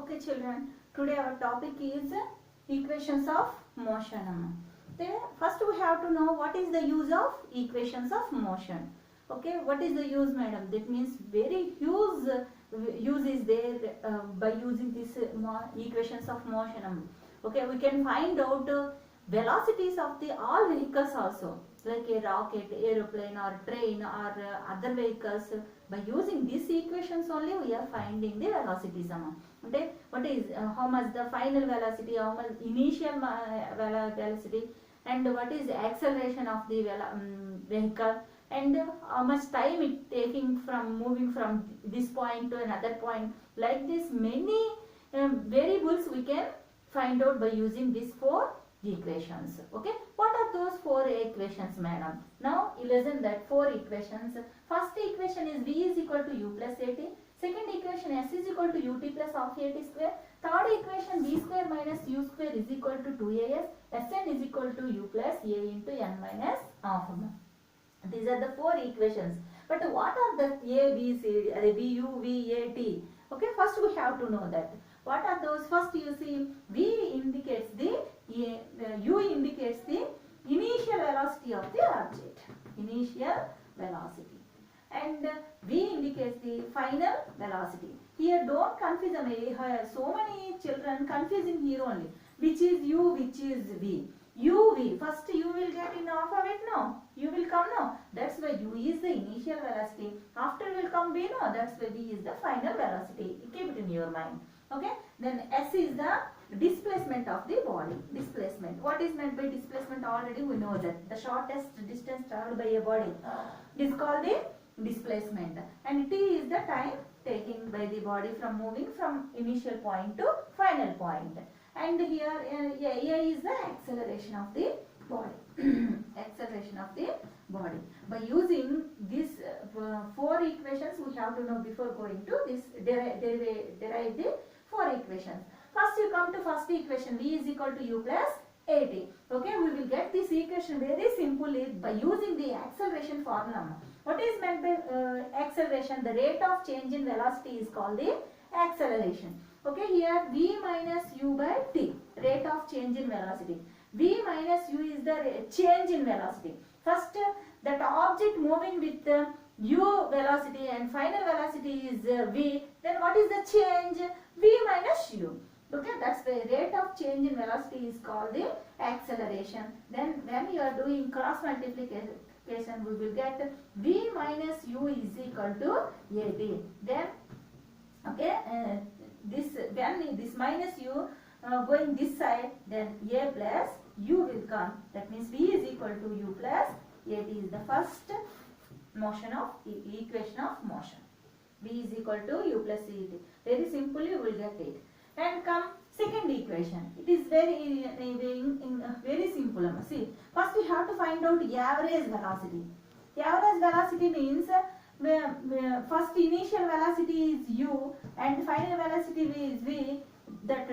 Okay children, today our topic is equations of motion. Then first we have to know what is the use of equations of motion. Okay, what is the use, madam? That means very huge use is there by using these equations of motion. Okay, we can find out velocities of the all vehicles also, like a rocket, aeroplane or train or other vehicles. By using these equations only we are finding the velocities. Okay, what is how much the final velocity, how much initial velocity, and what is the acceleration of the vehicle, and how much time it taking from moving from this point to another point. Like this many variables we can find out by using these four equations. Okay, what are those four equations, madam? Now you listen that four equations. First equation is v is equal to u plus at. Second equation s is equal to ut plus half at square. Third equation v square minus u square is equal to 2as. Sn is equal to u plus a into n minus half. These are the four equations. But what are the a, b, c, v, u, v, a, t? Okay, first we have to know that. What are those? First you see v indicates the u indicates the initial velocity of the object. Initial velocity. And v indicates the final velocity. Here don't confuse them. So many children confusing here only. Which is u, which is v. uv. First you will get in alphabet now. U will come now. That's why u is the initial velocity. After will come v now. That's why v is the final velocity. Keep it in your mind. Okay. Then s is the displacement of the body. Displacement. What is meant by displacement? Already we know that. The shortest distance traveled by a body is called the displacement. And t is the time taken by the body from moving from initial point to final point. And here a is the acceleration of the body. Acceleration of the body. By using these four equations, we have to know before going to this derive the four equations. First you come to first equation, v is equal to u plus at. Okay, we will get this equation very simply by using the acceleration formula. What is meant by acceleration? The rate of change in velocity is called the acceleration. Okay, here v minus u by t, rate of change in velocity. V minus u is the change in velocity. First, that object moving with u velocity and final velocity is v. Then what is the change? V minus u. Okay, that's the rate of change in velocity is called the acceleration. Then when you are doing cross multiplication, we will get v minus u is equal to at. Then, okay, when this minus u going this side, then a plus u will come. That means v is equal to u plus at is the first motion of equation of motion. V is equal to u plus at. Very simply you will get it. And come second equation. It is very very simple. See, first we have to find out average velocity. Average velocity means first initial velocity is u and final velocity is v. That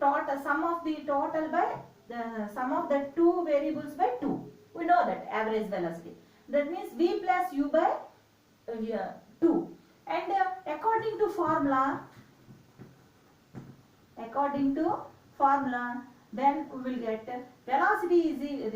total sum of the total by the sum of the two variables by 2. We know that average velocity. That means v plus u by 2. And according to formula, then we will get velocity is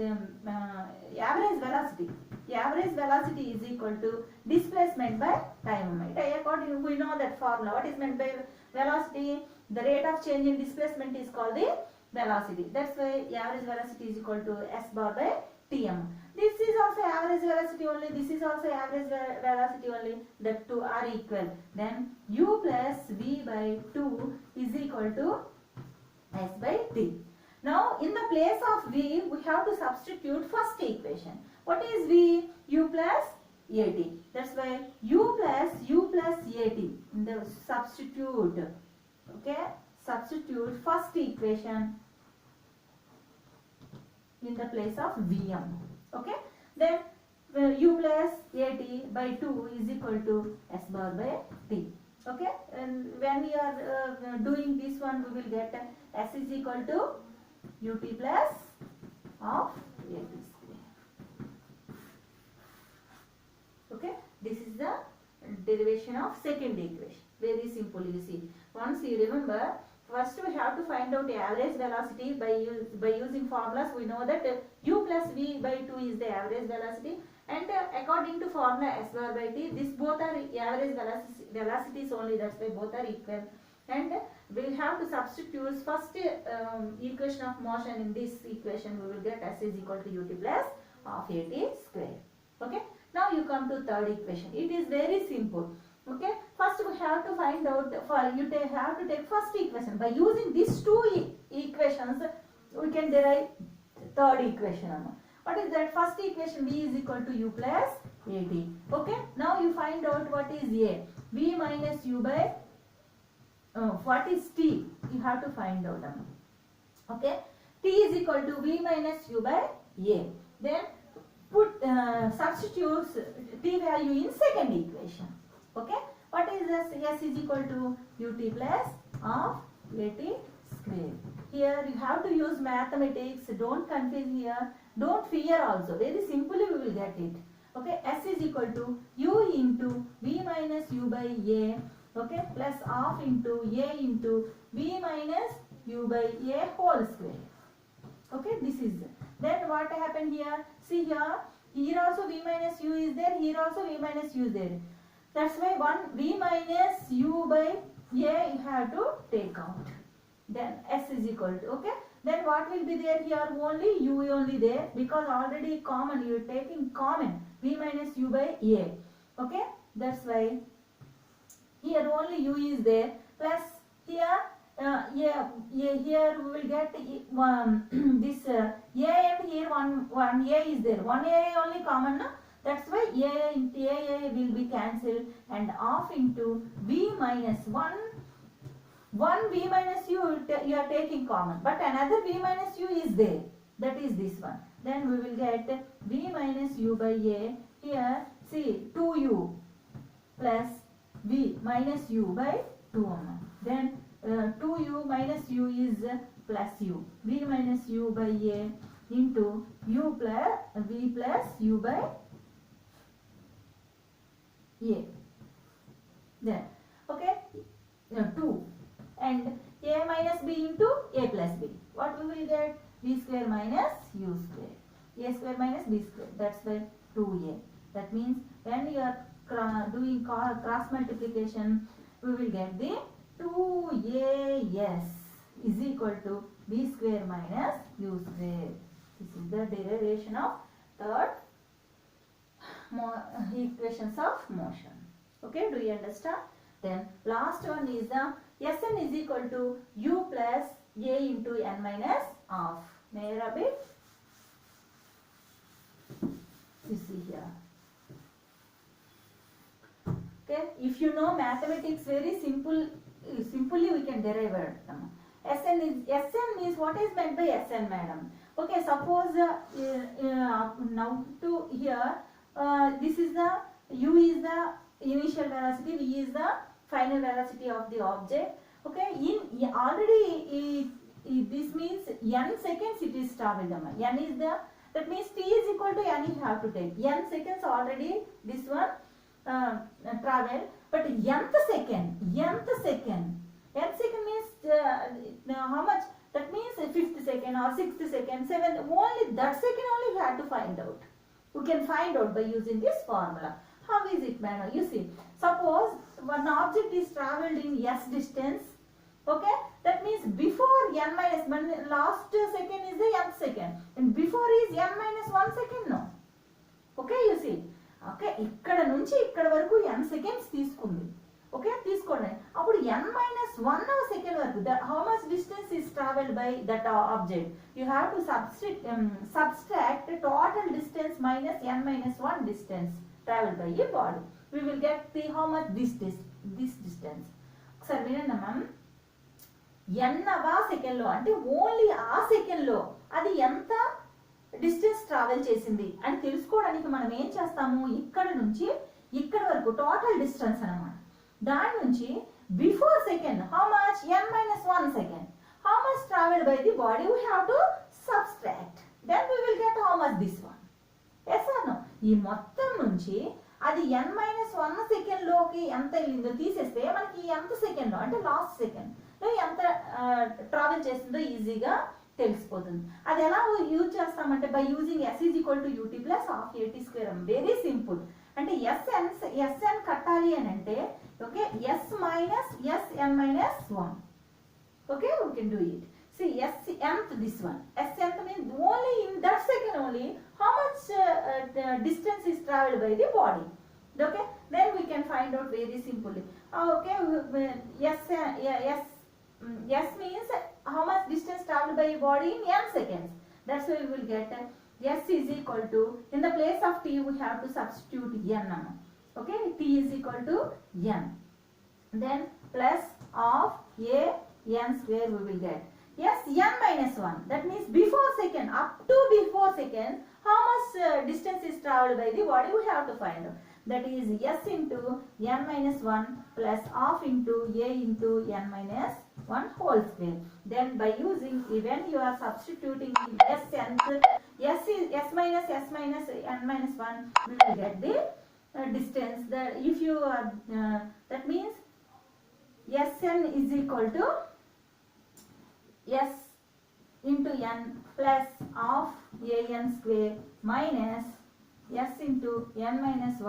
average velocity. Average velocity is equal to displacement by time moment. According, we know that formula. What is meant by velocity? The rate of change in displacement is called the velocity. That's why average velocity is equal to s bar by tm. This is also average velocity only. This is also average velocity only. The two are equal. Then u plus v by 2 is equal to s by t. Now in the place of v, we have to substitute first equation. What is v? U plus at. That's why u plus at. In the substitute. Okay, substitute first equation in the place of Vm. Okay, then u plus at by 2 is equal to s bar by t. Okay, and when we are doing this one, we will get s is equal to ut plus half at square. Okay, this is the derivation of second equation. Very simple, you see. Once you remember first we have to find out the average velocity by using formulas. We know that u plus v by 2 is the average velocity, and according to formula s bar by t, this both are average velocities only, that's why both are equal. And we have to substitute first equation of motion in this equation. We will get s is equal to ut plus half at square. Okay, now you come to third equation. It is very simple. Okay, first we have to find out, for you have to take first equation. By using these two equations, we can derive third equation. What is that? First equation, v is equal to u plus at. Okay, now you find out what is a. V minus u by what is t? You have to find out. Okay, t is equal to v minus u by a. Then put substitutes t value in second equation. Okay, what is this? S is equal to ut plus half at square. Here you have to use mathematics. Don't confuse here. Don't fear also. Very simply we will get it. Okay, S is equal to u into v minus u by a. Okay, plus half into a into v minus u by a whole square. Okay, this is. Then what happened here? See here. Here also v minus u is there. Here also v minus u is there. That's why one v minus u by a you have to take out. Then s is equal to, okay. Then what will be there here? Only u only there, because already common, you are taking common v minus u by a. Okay, that's why here only u is there, plus here here we will get this a, and here one a is there. One a only common, no? That's why a into a will be cancelled, and half into v minus 1 v minus u you are taking common, but another v minus u is there, that is this one. Then we will get v minus u by a. Here see 2u plus v minus u by 2. Then 2u minus u is plus u. V minus u by a into u plus v plus u by a. Then okay, 2 and a minus b into a plus b. What we will get? B square minus u square. A square minus b square. That's why 2a. That means when you are doing cross multiplication, we will get the 2as is equal to b square minus u square. This is the derivation of third equations of motion. Okay, do you understand? Then last one is the Sn is equal to u plus a into n minus half. May I rub it? You see here. Okay, if you know mathematics, very simply we can derive it. Sn is what is meant by Sn, madam? Okay, suppose now to here, this is the u is the initial velocity, v is the final velocity of the object. Okay, in already this means n seconds it is traveled. N is the, that means t is equal to n you have to take. N seconds already this one travel, but nth second means how much? That means 5th second or 6th second, 7th, only that second only we have to find out. We can find out by using this formula. How is it, madam? You see, suppose one object is travelled in s distance, okay, that means before n minus 1, last second is the nth second, and before is n minus 1 second, no. Okay, you see, okay, ఇక్కడ నుంచి ఇక్కడ వరకు n seconds తీసుకుంది. Okay, తీసుకోండి. అప్పుడు n minus 1 second వరకు, how much distance is travelled by that object? You have to subtract total distance minus n minus 1 distance travelled by a body. We will get the how much this distance. ఒకసారి వినండి ma'am. ఎన్నవా second లో అంటే only ఆ second లో అది ఎంత distance travel చేసింది అని తెలుసుకోవడానికి మనం ఏం చేస్తాము, ఇక్కడ నుంచి ఇక్కడ వరకు టోటల్ డిస్టెన్స్ అన్నమాట. దాని నుంచి before second how much n minus 1 second, how much traveled by the body we have to subtract, then we will get how much this one. Yes or no? ఈ మొత్తం నుంచి అది n minus 1 సెకండ్ లోకి ఎంత వెళ్ళిందో తీసేస్తే మనకి ఎంత సెకండ్ లో అంటే లాస్ట్ సెకండ్ ఎంత ట్రావెల్ చేస్తుందో ఈజీగా తెలిసిపోతుంది. అది ఎలా యూజ్ చేస్తామంటే by using s is equal to u t plus half a t square. Very simple. అంటే ఎస్ఎన్ కట్టాలి అని అంటే okay s minus s n minus 1. Okay, we can do it. See, nth this one. Nth means only in that second only how much the distance is traveled by the body. Okay, then we can find out very simply. Okay, yes means how much distance traveled by your body in n seconds. That's why we will get s is equal to, in the place of t we have to substitute n. Okay, t is equal to n. Then plus of a n square we will get. Yes, n minus 1. That means before second, up to before second, how much distance is traveled by the body we have to find out. That is s into n minus 1 plus half into a into n minus 1 whole square. Then by using, when you are substituting s minus n minus 1, we will get the distance. That if you that means Sn is equal to s into n plus half an square minus s into n minus 1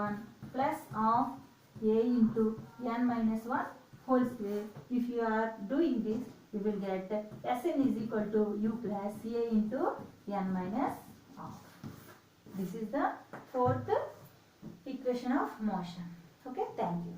plus half a into n minus 1 whole square. If you are doing this, you will get Sn is equal to u plus a into n minus half. This is the fourth equation of motion. Okay, thank you.